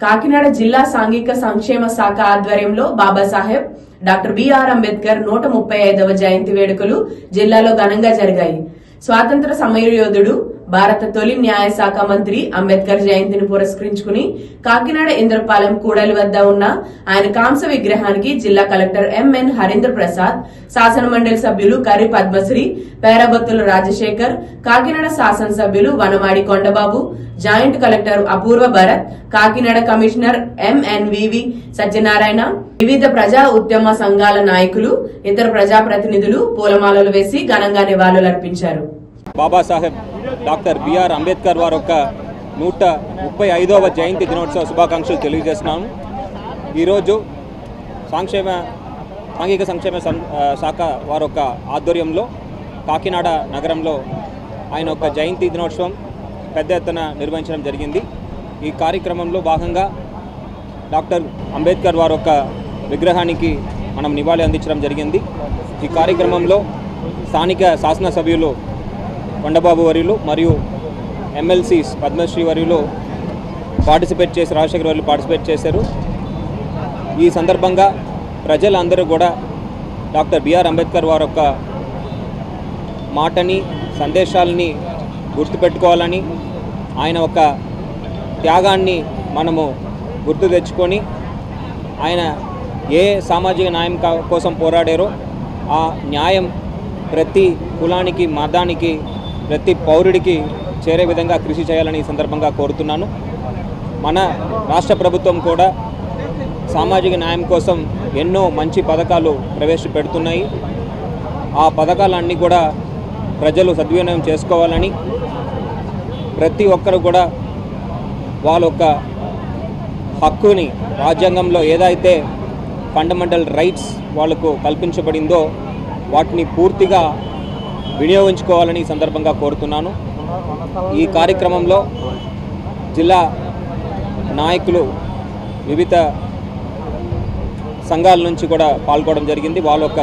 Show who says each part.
Speaker 1: కాకినాడ జిల్లా సాంఘిక సంక్షేమ శాఖ ఆధ్వర్యంలో బాబాసాహెబ్ డాక్టర్ బిఆర్ అంబేద్కర్ 135వ జయంతి వేడుకలు జిల్లాలో ఘనంగా జరిగాయి. స్వాతంత్ర సమరయోధుడు, భారత తొలి న్యాయ శాఖ మంత్రి అంబేద్కర్ జయంతిని పురస్కరించుకుని కాకినాడ ఇంద్రపాలెం కూడలి వద్ద ఉన్న ఆయన కాంస్య విగ్రహానికి జిల్లా కలెక్టర్ ఎంఎన్ హరీంద్ర ప్రసాద్, శాసన మండలి సభ్యులు కర్రి పద్మశ్రీ, పేరాబత్తుల రాజశేఖర్, కాకినాడ శాసనసభ్యులు వనమాడి కొండబాబు, జాయింట్ కలెక్టర్ అపూర్వ భరత్, కాకినాడ కమిషనర్ ఎంఎన్వివి సత్యనారాయణ, వివిధ ప్రజా ఉద్యమ సంఘాల నాయకులు, ఇతర ప్రజాప్రతినిధులు పూలమాలలు వేసి ఘనంగా నివాళులర్పించారు.
Speaker 2: బాబాసాహెబ్ డాక్టర్ బిఆర్ అంబేద్కర్ వారి యొక్క 135వ జయంతి దినోత్సవ శుభాకాంక్షలు తెలియజేస్తున్నాను. ఈరోజు సాంఘిక సంక్షేమ శాఖ వారి యొక్క ఆధ్వర్యంలో కాకినాడ నగరంలో ఆయన యొక్క జయంతి దినోత్సవం పెద్ద ఎత్తున నిర్వహించడం జరిగింది. ఈ కార్యక్రమంలో భాగంగా డాక్టర్ అంబేద్కర్ వారి యొక్క విగ్రహానికి మనం నివాళి అందించడం జరిగింది. ఈ కార్యక్రమంలో స్థానిక శాసనసభ్యులు కొండబాబు వర్యులు మరియు ఎమ్మెల్సీ పద్మశ్రీ వర్యులు పార్టిసిపేట్ చేసి రాజశేఖర్ వర్యులు పార్టిసిపేట్ చేశారు. ఈ సందర్భంగా ప్రజలందరూ కూడా డాక్టర్ బిఆర్ అంబేద్కర్ వారి యొక్క మాటని, సందేశాలని గుర్తుపెట్టుకోవాలని, ఆయన ఒక త్యాగాన్ని మనము గుర్తు తెచ్చుకొని ఆయన ఏ సామాజిక న్యాయం కోసం పోరాడారో ఆ న్యాయం ప్రతి కులానికి, మతానికి, ప్రతి పౌరుడికి చేరే విధంగా కృషి చేయాలని ఈ సందర్భంగా కోరుతున్నాను. మన రాష్ట్ర ప్రభుత్వం కూడా సామాజిక న్యాయం కోసం ఎన్నో మంచి పథకాలు ప్రవేశపెడుతున్నాయి. ఆ పథకాలన్నీ కూడా ప్రజలు సద్వినియోగం చేసుకోవాలని, ప్రతి ఒక్కరు కూడా వాళ్ళ యొక్క హక్కుని, రాజ్యాంగంలో ఏదైతే ఫండమెంటల్ రైట్స్ వాళ్ళకు కల్పించబడిందో వాటిని పూర్తిగా వినియోగించుకోవాలని ఈ సందర్భంగా కోరుతున్నాను. ఈ కార్యక్రమంలో జిల్లా నాయకులు వివిధ సంఘాల నుంచి కూడా పాల్గొనడం జరిగింది. వాళ్ళ యొక్క